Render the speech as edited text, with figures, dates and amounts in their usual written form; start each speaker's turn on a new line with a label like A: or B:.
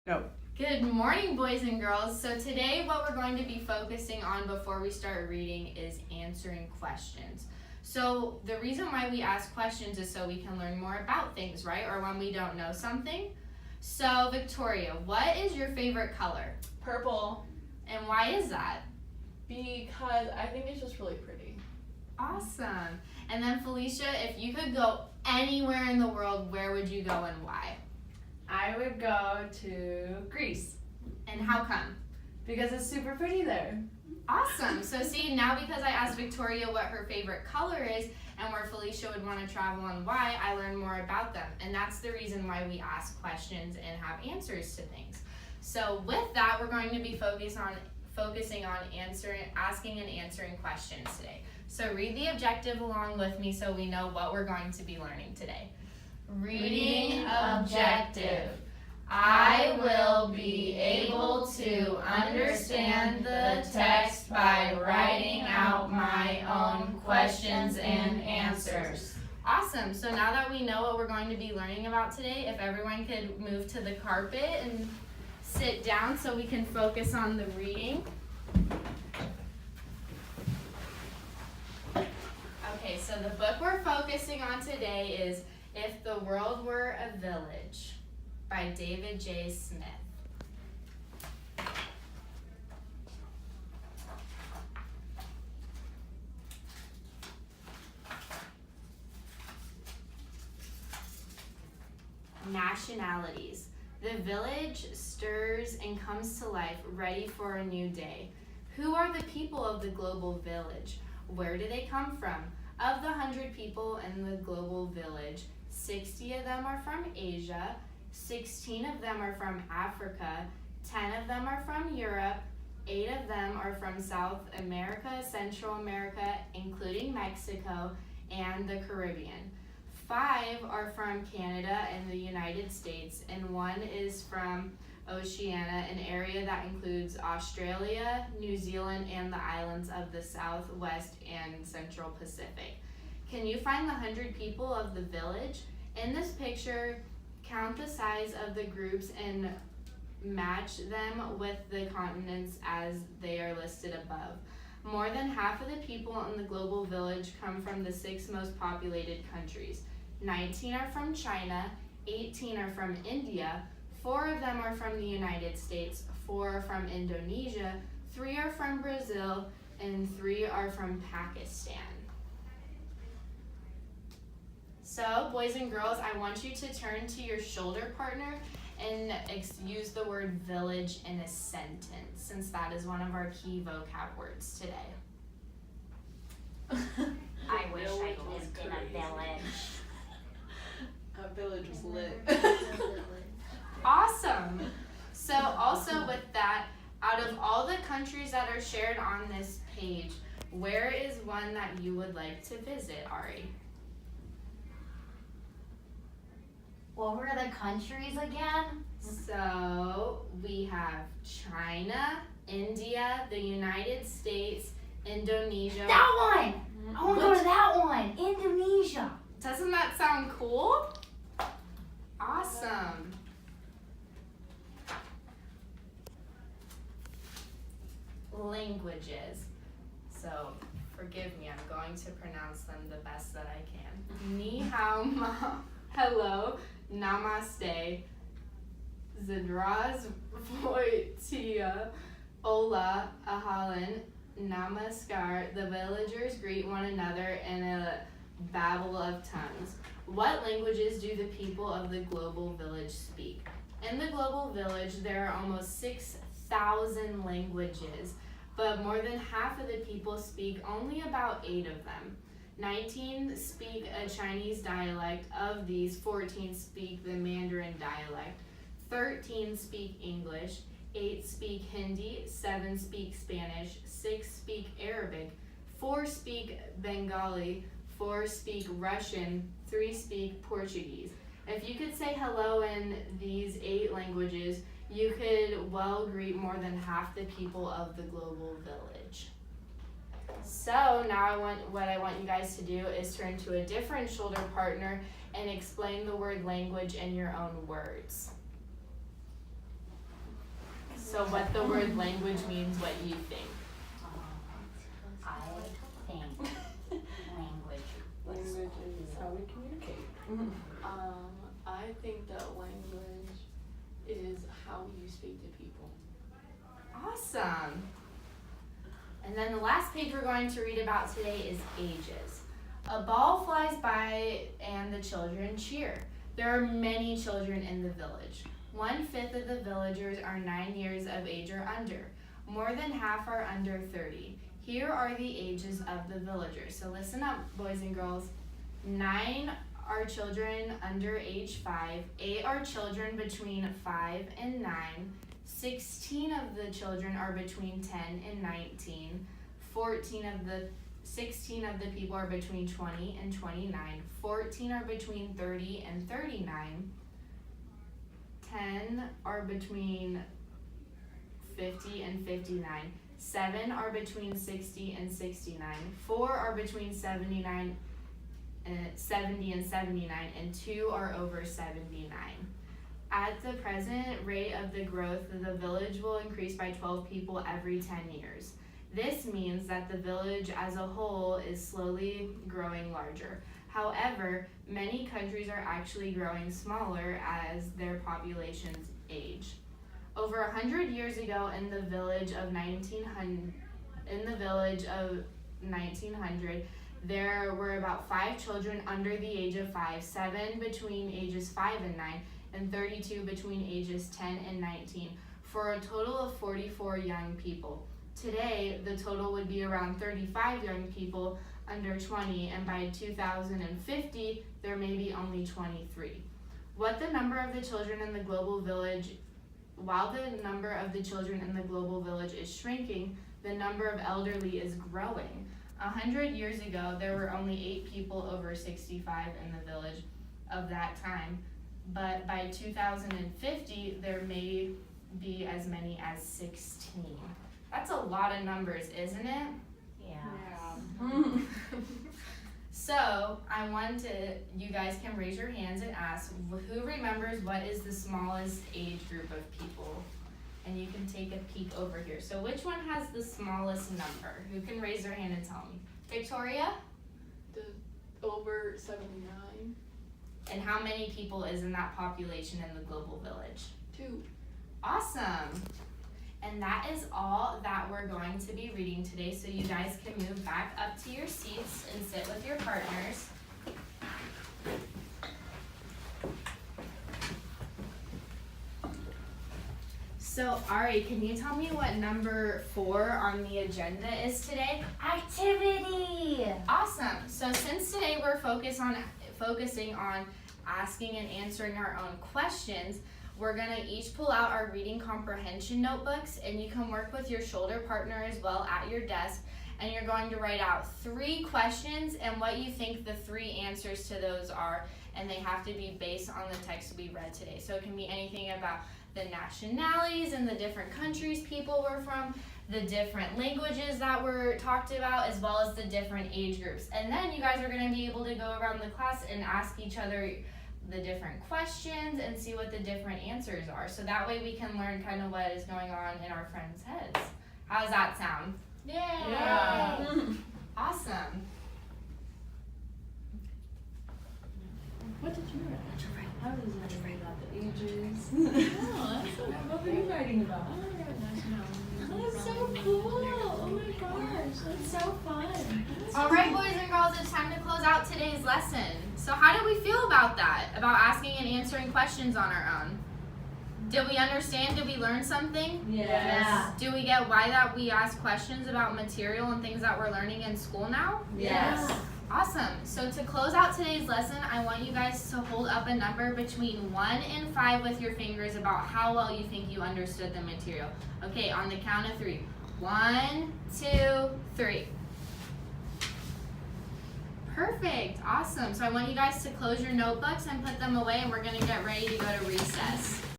A: Go.
B: Good morning, boys and girls. So today what we're going to be focusing on before we start reading is answering questions. So the reason why we ask questions is so we can learn more about things, right? Or when we don't know something. So Victoria, what is your favorite color?
C: Purple.
B: And why is that?
C: Because I think it's just really pretty.
B: Awesome. And then Felicia, if you could go anywhere in the world, where would you go and why?
A: I would go to Greece
B: And how come?
A: because it's super pretty there.
B: Awesome. So see, now because I asked Victoria what her favorite color is and where Felicia would want to travel and why, I learned more about them. And that's the reason why we ask questions and have answers to things. So with that, we're going to be focusing on asking and answering questions today. So read the objective along with me so we know what we're going to be learning today. Reading objective. I will be able to understand the text by writing out my own questions and answers. Awesome. So now that we know what we're going to be learning about today, if everyone could move to the carpet and sit down so we can focus on the reading. Okay, so the book we're focusing on today is If the World Were a Village by David J. Smith. Nationalities. The village stirs and comes to life, ready for a new day. Who are the people of the global village? Where do they come from? Of the 100 people in the global village, 60 of them are from Asia, 16 of them are from Africa, 10 of them are from Europe, 8 of them are from South America, Central America, including Mexico, and the Caribbean. 5 are from Canada and the United States, and 1 is from Oceania, an area that includes Australia, New Zealand, and the islands of the South, West, and Central Pacific. Can you find the 100 people of the village? In this picture, count the size of the groups and match them with the continents as they are listed above. More than half of the people in the global village come from the 6 most populated countries. 19 are from China, 18 are from India, 4 of them are from the United States, 4 are from Indonesia, 3 are from Brazil, and 3 are from Pakistan. So, boys and girls, I want you to turn to your shoulder partner and use the word village in a sentence, since that is one of our key vocab words today.
D: I wish I lived in a village.
A: A village was lit.
B: Awesome. So also with that, out of all the countries that are shared on this page, where is one that you would like to visit, Ari?
D: What were the countries again?
B: So we have China, India, the United States, Indonesia.
D: That one! I want to go to that one! Indonesia!
B: Doesn't that sound cool? Awesome. Languages. So, forgive me, I'm going to pronounce them the best that I can. Ni hao ma, hello, namaste, zdravstvuyte, hola, ahalan, namaskar. The villagers greet one another in a babble of tongues. What languages do the people of the global village speak? In the global village, there are almost 6,000 languages, but more than half of the people speak only about 8 of them. 19 speak a Chinese dialect. Of these, 14 speak the Mandarin dialect. 13 speak English. 8 speak Hindi. 7 speak Spanish. 6 speak Arabic. 4 speak Bengali. 4 speak Russian. 3 speak Portuguese. If you could say hello in these 8 languages, you could well greet more than half the people of the global village. So now what I want you guys to do is turn to a different shoulder partner and explain the word language in your own words. So what the word language means, what you think.
D: I think language.
C: Language is how we communicate. I think that language is how you speak to people.
B: Awesome. And then the last page we're going to read about today is ages. A ball flies by and the children cheer. There are many children in the village. 1/5 of the villagers are 9 years of age or under. More than half are under 30. Here are the ages of the villagers. So listen up, boys and girls. 9 are children under age 5. 8 are children between 5 and 9. 16 of the children are between 10 and 19. 16 of the people are between 20 and 29. 14 are between 30 and 39. 10 are between 50 and 59. 7 are between 60 and 69. 4 are between 70 and 79, and 2 are over 79. At the present rate of the growth, the village will increase by 12 people every 10 years. This means that the village as a whole is slowly growing larger. However, many countries are actually growing smaller as their populations age. Over 100 years ago, in the village of 1900, there were about 5 children under the age of 5, 7 between ages 5 and 9, and 32 between ages 10 and 19, for a total of 44 young people. Today, the total would be around 35 young people under 20, and by 2050, there may be only 23. While the number of the children in the global village is shrinking, the number of elderly is growing. 100 years ago, there were only 8 people over 65 in the village of that time, but by 2050, there may be as many as 16. That's a lot of numbers, isn't it?
D: Yeah.
B: So, you guys can raise your hands and ask, who remembers what is the smallest age group of people? And you can take a peek over here. So which one has the smallest number? Who can raise their hand and tell me? Victoria?
C: The over 79.
B: And how many people is in that population in the global village?
C: 2.
B: Awesome. And that is all that we're going to be reading today, so you guys can move back up to your seats and sit with your partners. So Ari, can you tell me what number 4 on the agenda is today?
D: Activity.
B: Awesome. So since today we're focusing on asking and answering our own questions, we're gonna each pull out our reading comprehension notebooks, and you can work with your shoulder partner as well at your desk, and you're going to write out 3 questions and what you think the 3 answers to those are, and they have to be based on the text we read today. So it can be anything about the nationalities and the different countries people were from, the different languages that were talked about, as well as the different age groups. And then you guys are going to be able to go around the class and ask each other the different questions and see what the different answers are. So that way we can learn kind of what is going on in our friends' heads. How does that sound?
C: Yeah.
B: Awesome.
C: What did you write?
A: I was writing about the ages.
C: Oh, that's so cool. What were you writing about?
A: I wrote nationalities.
C: That's so cool. Oh my gosh, that's so fun.
B: All right, boys and girls, it's time to close out today's lesson. So how did we feel about that? About asking and answering questions on our own? Did we understand? Did we learn something?
A: Yes.
B: Do we get why that we ask questions about material and things that we're learning in school now?
A: Yes.
B: Awesome. So to close out today's lesson, I want you guys to hold up a number between 1 and 5 with your fingers about how well you think you understood the material. Okay, on the count of 3. 1, 2, 3. Perfect. Awesome. So I want you guys to close your notebooks and put them away, and we're going to get ready to go to recess.